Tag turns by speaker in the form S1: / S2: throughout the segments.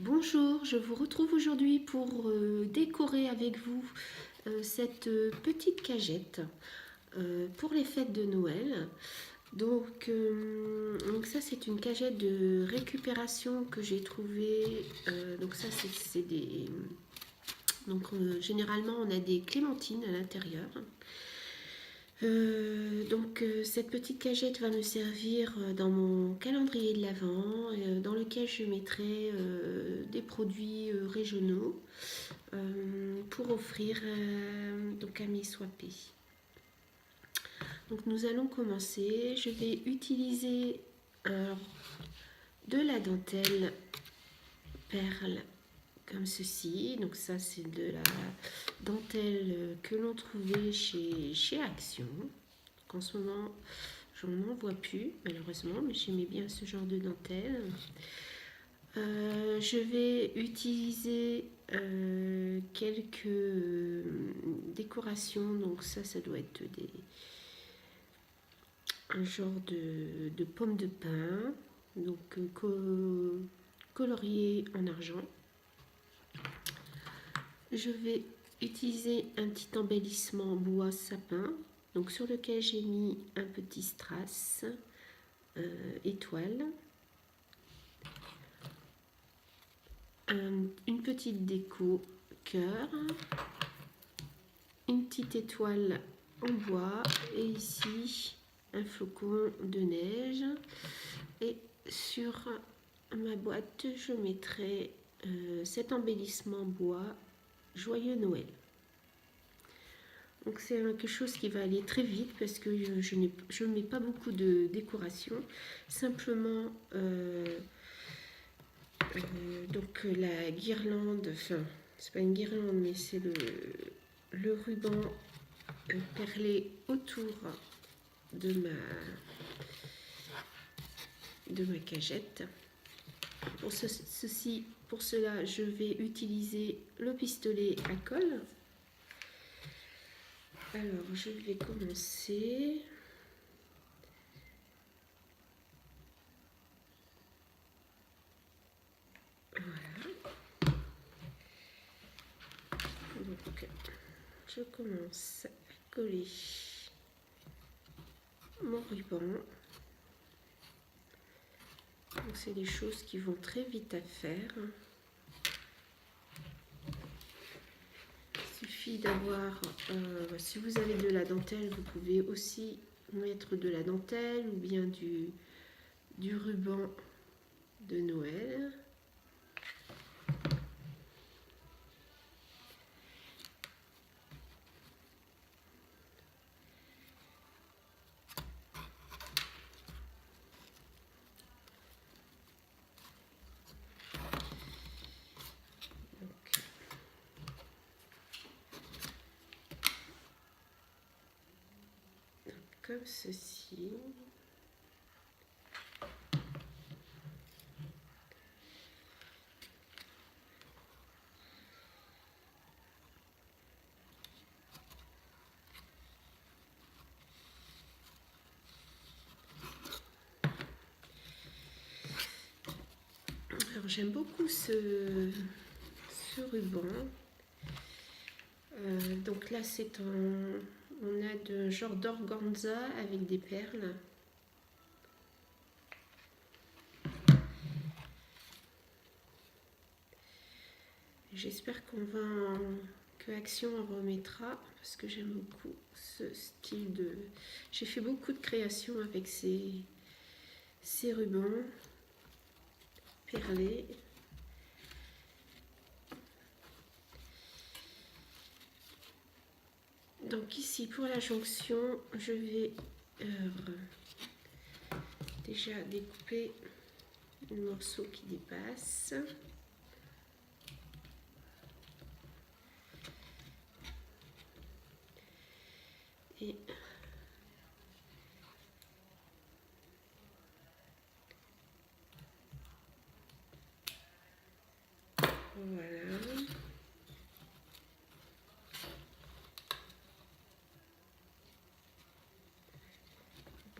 S1: Bonjour, je vous retrouve aujourd'hui pour décorer avec vous cette petite cagette pour les fêtes de Noël. Donc ça c'est une cagette de récupération que j'ai trouvée. Donc ça c'est des... généralement on a des clémentines à l'intérieur. Cette petite cagette va me servir dans mon calendrier de l'Avent, dans lequel je mettrai des produits régionaux pour offrir donc à mes swappés. Donc nous allons commencer. Je vais utiliser de la dentelle perle comme ceci. Donc ça c'est de la dentelle que l'on trouvait chez Action. Donc en ce moment j'en en vois plus malheureusement, mais j'aimais bien ce genre de dentelle. Je vais utiliser quelques décorations. Donc ça doit être un genre de pomme de pin, donc colorié en argent. Je vais utiliser un petit embellissement bois sapin, donc sur lequel j'ai mis un petit strass étoile, une petite déco cœur, une petite étoile en bois et ici un flocon de neige. Et sur ma boîte je mettrai cet embellissement bois Joyeux Noël. Donc c'est quelque chose qui va aller très vite parce que je ne mets pas beaucoup de décoration, simplement donc la guirlande, enfin c'est pas une guirlande mais c'est le ruban perlé autour de ma cagette. Pour cela je vais utiliser le pistolet à colle. Alors je vais commencer. Voilà. Donc je commence à coller mon ruban. Donc c'est des choses qui vont très vite à faire. Il suffit d'avoir, si vous avez de la dentelle, vous pouvez aussi mettre de la dentelle ou bien du ruban de Noël. Comme ceci. Alors j'aime beaucoup ce ruban. Donc là on a de genre d'organza avec des perles. J'espère que Action en remettra parce que j'aime beaucoup ce style de... J'ai fait beaucoup de créations avec ces rubans perlés. Donc ici pour la jonction, je vais déjà découper le morceau qui dépasse. Et voilà.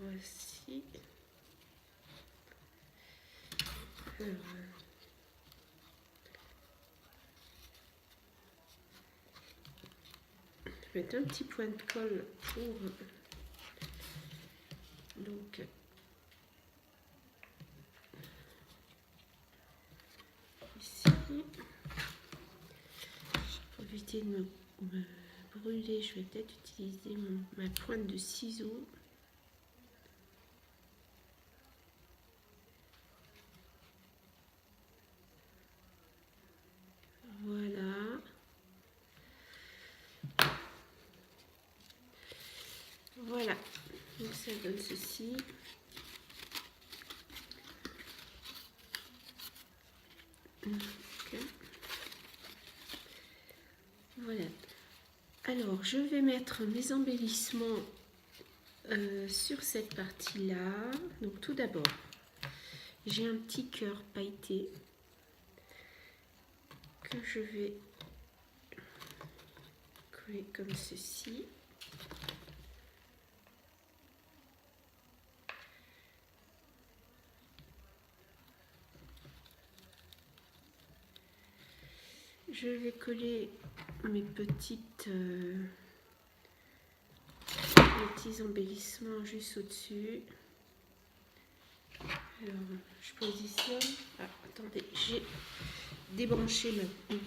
S1: Voici. Alors, vais mettre un petit point de colle pour donc ici. Pour éviter de me brûler, je vais peut-être utiliser ma pointe de ciseau. Voilà. Voilà. Donc ça donne ceci. Okay. Voilà. Alors, je vais mettre mes embellissements sur cette partie-là. Donc, tout d'abord, j'ai un petit cœur pailleté que je vais coller comme ceci. Je vais coller mes petits embellissements juste au-dessus. Alors, je positionne. Ah, attendez, j'ai débranché mon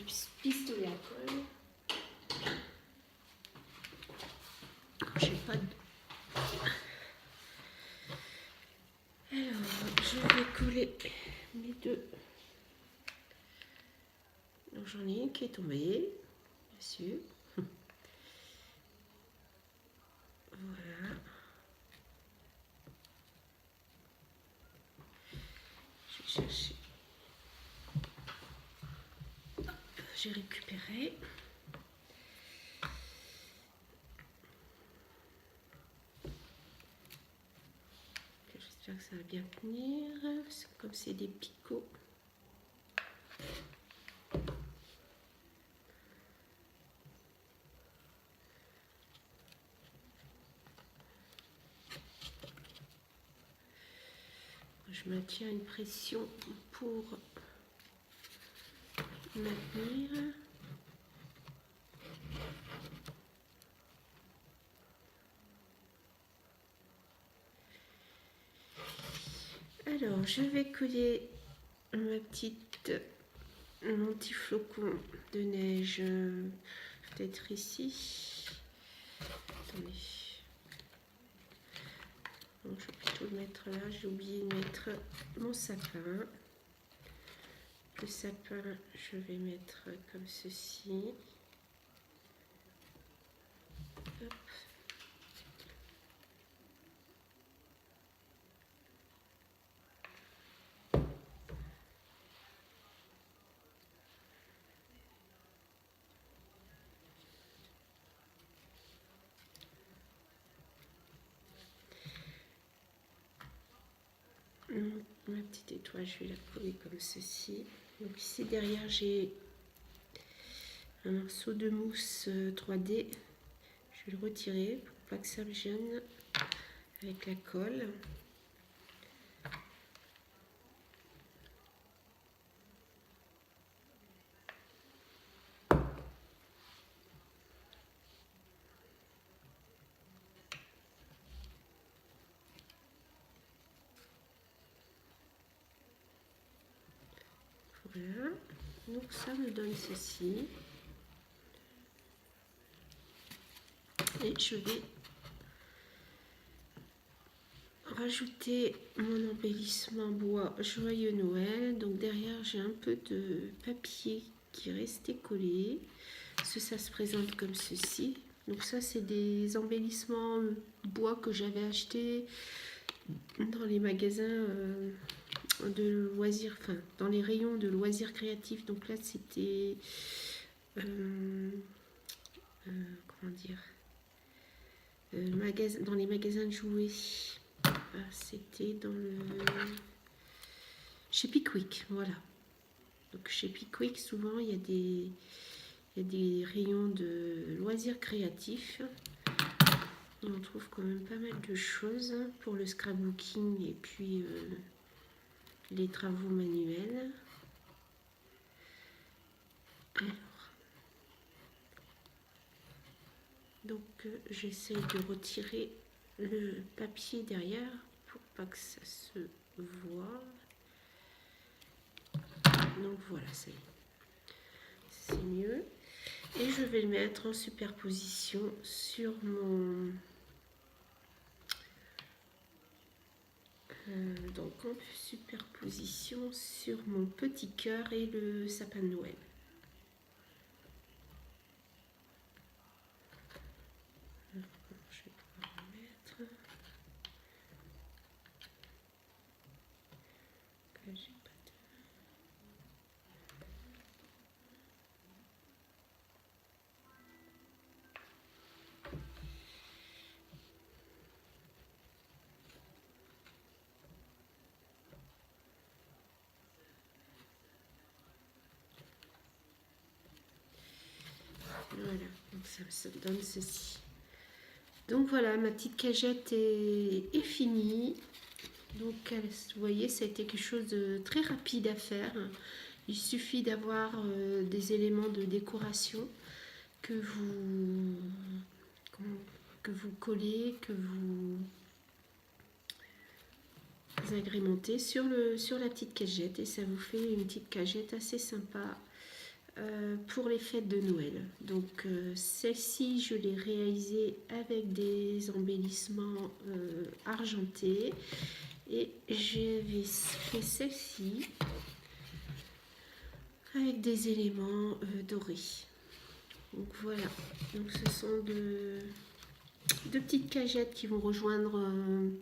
S1: pistolet à colle. J'ai pas de... Alors, je vais coller mes deux. Donc, j'en ai une qui est tombée, bien sûr. Voilà. Je vais chercher. J'ai récupéré. J'espère que ça va bien tenir. Comme c'est des picots. Je maintiens une pression pour maintenir. Alors, je vais coller mon petit flocon de neige, peut-être ici. Attendez. Donc, je vais plutôt le mettre là. J'ai oublié de mettre mon sapin. Le sapin, je vais mettre comme ceci. Hop. Ma petite étoile, je vais la coller comme ceci. Donc ici derrière, j'ai un morceau de mousse 3D. Je vais le retirer pour pas que ça me gêne avec la colle. Voilà. Donc ça me donne ceci. Et je vais rajouter mon embellissement bois Joyeux Noël. Donc derrière, j'ai un peu de papier qui est resté collé. Ça se présente comme ceci. Donc ça, c'est des embellissements bois que j'avais acheté dans les magasins de loisirs, enfin dans les rayons de loisirs créatifs. Donc là, c'était comment dire, dans les magasins de jouets. C'était dans le chez Pickwick, voilà. Donc chez Pickwick, souvent il y a des rayons de loisirs créatifs. On trouve quand même pas mal de choses pour le scrapbooking et puis les travaux manuels. Alors, que j'essaye de retirer le papier derrière pour pas que ça se voit. Donc voilà, c'est mieux. Et je vais le mettre en superposition sur mon... donc en superposition sur mon petit cœur et le sapin de Noël. Alors, je vais pouvoir le mettre. Là, j'ai pas de... Voilà, donc ça donne ceci. Donc voilà, ma petite cagette est finie. Donc vous voyez, ça a été quelque chose de très rapide à faire. Il suffit d'avoir des éléments de décoration que vous collez, que vous agrémentez sur la petite cagette, et ça vous fait une petite cagette assez sympa pour les fêtes de Noël. Donc celle-ci, je l'ai réalisée avec des embellissements argentés, et j'avais fait celle-ci avec des éléments dorés. Donc voilà, donc ce sont deux petites cagettes qui vont rejoindre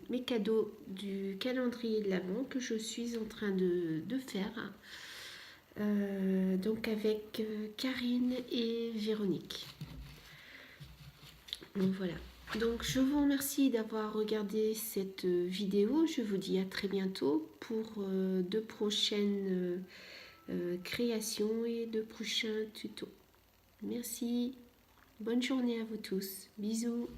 S1: mes cadeaux du calendrier de l'Avent que je suis en train de faire. Donc avec Karine et Véronique. Donc voilà. Donc je vous remercie d'avoir regardé cette vidéo. Je vous dis à très bientôt pour de prochaines créations et de prochains tutos. Merci. Bonne journée à vous tous. Bisous.